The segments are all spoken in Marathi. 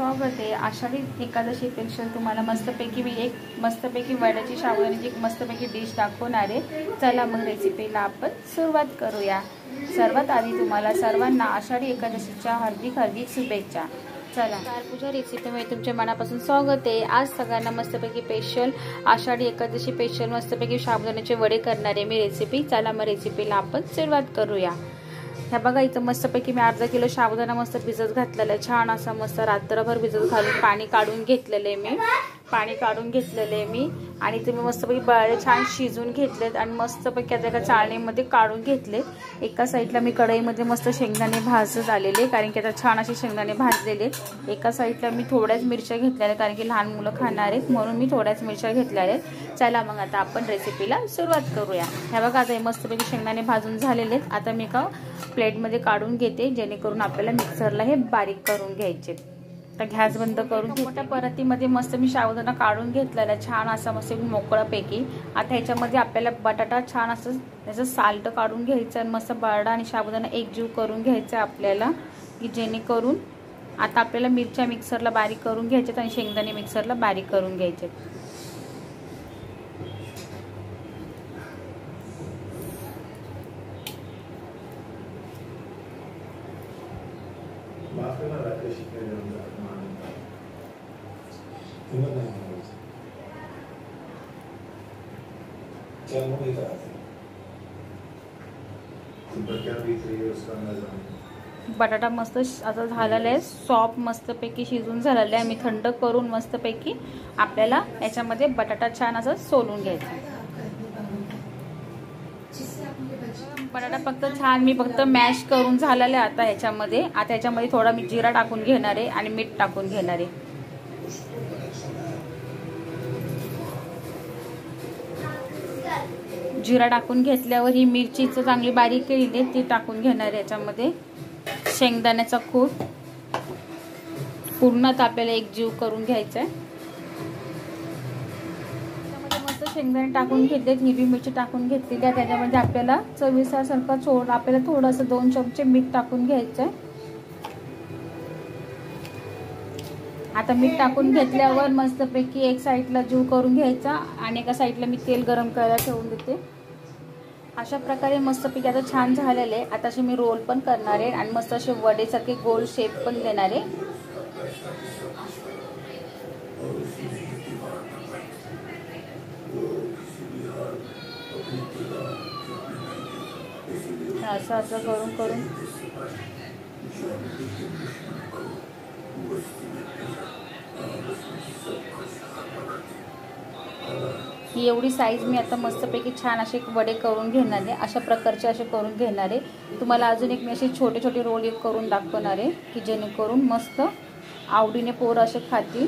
स्वागत आहे। आषाढी एकादशी स्पेशल तुम्हाला मस्तपैकी मी एक मस्तपैकी वड्याची साबुदाण्याची एक मस्तपैकी डिश दाखवणार आहे। चला मग रेसिपीला आपण सुरुवात करूया। सर्वात आधी तुम्हाला सर्वांना आषाढी एकादशीच्या हार्दिक शुभेच्छा। चला पूजा रेसिपीमध्ये तुमच्या मनापासून स्वागत आहे। आज सगळ्यांना मस्तपैकी स्पेशल आषाढी एकादशी स्पेशल मस्तपैकी साबुदाण्याचे वडे करणार आहे मी रेसिपी। चला मग रेसिपीला आपण सुरुवात करूया। ह्या बघा इथं मस्तपैकी मी अर्धा किलो साबुदाणा मस्त भिजत घातलेला आहे। छान असा मस्त रात्रभर भिजत घालून पाणी काढून घेतलेले मी आणि तुम्ही मस्तपैकी बळे छान शिजून घेतलेत आणि मस्तपैकी आता एका चाळणीमध्ये काढून घेतले। एका साईडला मी कढईमध्ये मस्त शेंगदाणे भाजत आलेले, कारण की आता छान असे शेंगदाणे भाजलेले। एका साईडला मी थोड्याच मिरच्या घेतलेल्या, कारण की लहान मुलं खाणार आहेत म्हणून मी थोड्याच मिरच्या घेतलेल्या आहेत। चला मग आता आपण रेसिपीला सुरुवात करूया। ह्या बघा आता हे मस्तपैकी शेंगदाणे भाजून झालेले आहेत। आता मी एका प्लेटमध्ये काढून घेते, जेणेकरून आपल्याला मिक्सरला हे बारीक करून घ्यायचे। तर गॅस बंद करून मोठ्या परातीमध्ये मस्त मी साबुदाणा काढून घेतलेला छान असा मस्त मोकळापैकी। आता ह्याच्यामध्ये आपल्याला बटाटा छान असं त्याचं साल्ट काढून घ्यायचं आणि मस्त बटाटा आणि साबुदाणा एकजीव करून घ्यायचा आपल्याला, की जेणेकरून आता आपल्याला मिरच्या मिक्सरला बारीक करून घ्यायच्यात आणि शेंगदाणे मिक्सरला बारीक करून घ्यायचे। बटाटा मस्त आता झालेला आहे, सॉफ्ट मस्तपैकी शिजून झालेला आहे। मी थंड करून मस्तपैकी आपल्याला याच्यामध्ये बटाटा छान असं सोलून घ्यायचा। बटाटा फक्त मॅश करून झालेला आहे। आता ह्याच्यामध्ये थोडा मी जिरा टाकून घेणार आहे आणि मीठ टाकून घेणार आहे। जिरा टाकून घेतल्यावर ही मिरची चांगली बारीक केलेली ती टाकून घेणार आहे। याच्यामध्ये शेंगदाण्याचा कूट पूर्ण आपल्याला एकजीव करून घ्यायचा आहे। त्यामध्ये मस्त शेंगदाणे टाकून घेतले, हिरवी मिरची टाकून घेतलेली आहे। त्याच्यामध्ये आपल्याला चवीनुसार आपल्याला थोडंसं 2 चमचे मीठ टाकून घ्यायचं आहे। आता मीठ टाकून घेतल्यावर मस्तपैकी एक साईडला जीव करून घ्यायचा आणि एका साईडला मी तेल गरम करायला ठेवून देते। अशा प्रकारे मस्तपैकी आता छान झालेले आहे। आता असे मी रोल पण करणार आहे आणि मस्त असे वडेसारखे गोल शेप पण देणार आहे। असं करून ही एवढी साईज मी आता मस्तपैकी छान असे वडे करून घेणार आहे। अशा प्रकारचे असे करून घेणार आहे। तुम्हाला अजून एक मी असे छोटे छोटे रोल एक करून दाखवणार आहे, की जेणेकरून मस्त आवडीने पोरं असे खातील।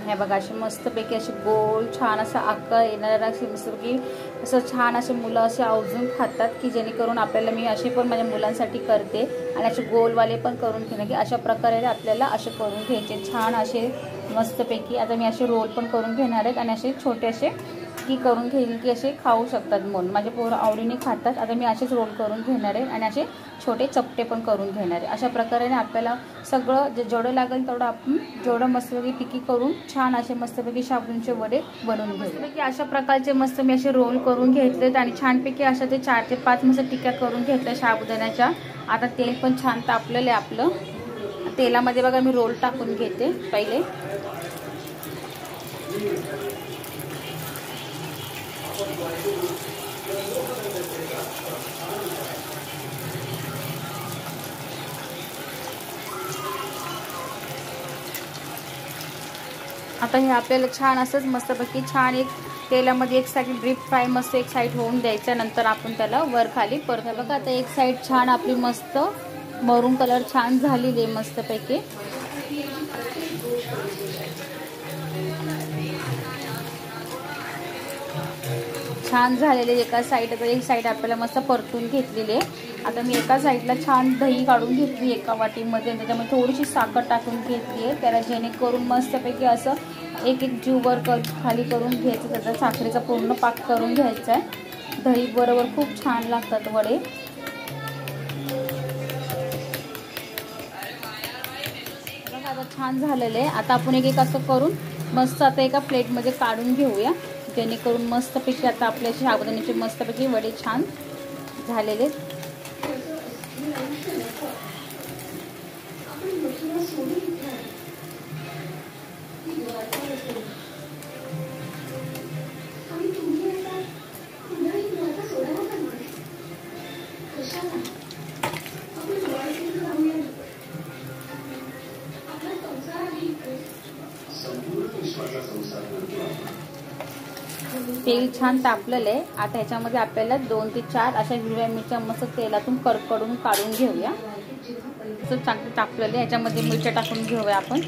हे बघा असे मस्तपैकी असे गोल छान असा आकार येणारा असे मस्तपैकी असं छान असे मुलं असे आवर्जून खातात, की जेणेकरून आपल्याला मी असे पण माझ्या मुलांसाठी करते आणि असे गोलवाले पण करून घेणार, की अशा प्रकारे आपल्याला असे करून घ्यायचे छान असे मस्तपैकी। आता मी असे रोल पण करून घेणार आहेत आणि असे छोटे असे की करून घेईल, की असे खाऊ शकतात म्हणून माझे पोरं आवडीने खातात। आता मी असेच रोल करून घेणार आहे आणि असे छोटे चपटे पण करून घेणार आहे। अशा प्रकारे आपल्याला सगळं जेवढं लागेल तेवढं आपण जेवढं मस्तपैकी करून छान असे मस्तपैकी साबुदाण्याचे वडे बनवून घेऊ। की अशा प्रकारचे मस्त मी असे रोल करून घेतलेत आणि छानपैकी अशा ते 4 ते 5 मस्त टिक्या करून घेतल्या साबुदाण्याच्या। आता तेल पण छान तापलेलं आहे आपलं, तेलामध्ये बघा मी रोल टाकून घेते पहिले। आता हे आपल्याला छान असंच मस्तपैकी छान एक तेलामध्ये एक साईड डीप फ्राय मस्त एक साईड होऊन द्यायचं, नंतर आपण त्याला वर खाली परत बघा। आता एक साईड छान आपली मस्त मरून कलर छान झालेली आहे मस्तपैकी। छान झालेले एका साईड, आता एक साईड आपल्याला मस्त परतून घेतलेली आहे। आता मी एका साईडला छान दही काढून घेतली एका वाटीमध्ये आणि त्याच्यामध्ये थोडीशी साखर टाकून घेतली आहे, त्याला जेणेकरून मस्तपैकी असं एक एक जीववर खाली करून घ्यायचं, त्याचा साखरेचा पूर्ण पाक करून घ्यायचा आहे। दही बरोबर खूप छान लागतात वडे। आता छान झालेलं आहे। आता आपण एक एक असं करून मस्त आता एका प्लेटमध्ये काढून घेऊया, जेणेकरून मस्तपैकी आता आपल्या साबुदाण्याचे मस्तपैकी वडे छान झालेले। तेल छान तापलेलं आहे। आता ह्याच्यामध्ये आपल्याला 2 ते 4 अशा हिरव्या मिरच्या मस्त तेलातून कडकडून काढून घेऊया। असं चांगलं तापलेलं आहे, ह्याच्यामध्ये मिरच्या टाकून घेऊया आपण।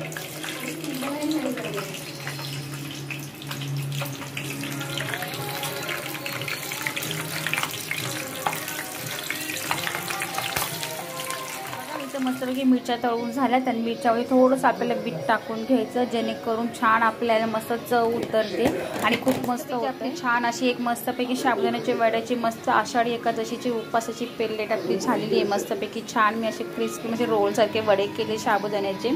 मस्तपैकी मिरच्या तळून झाल्या, त्या मिरच्यावर थोडंसं आपल्याला बीट टाकून घ्यायचं, जेणेकरून छान आपल्याला मस्त चव उतरते आणि खूप मस्त होते। छान अशी एक मस्तपैकी साबुदाण्याची वड्याची मस्त आषाढी एकादशीची उपवासाची प्लेट आपली झालेली आहे। मस्तपैकी छान मी असे क्रिस्पी म्हणजे रोलसारखे वडे केले साबुदाण्याचे,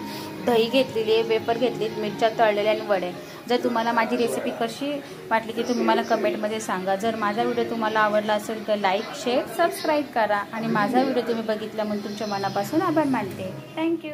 दही घेतलेली आहे, वेपर घेतली, मिरच्या तळलेल्या आणि वडे। जर तुम्हाला माझी रेसिपी कशी वाटली की तुम्ही मला कमेंटमध्ये सांगा। जर माझा व्हिडिओ तुम्हाला आवडला असेल तर लाईक, शेअर, सबस्क्राईब करा आणि माझा व्हिडिओ तुम्ही बघितला म्हणून तुमच्या मनापासून आभार मानते। थँक्यू।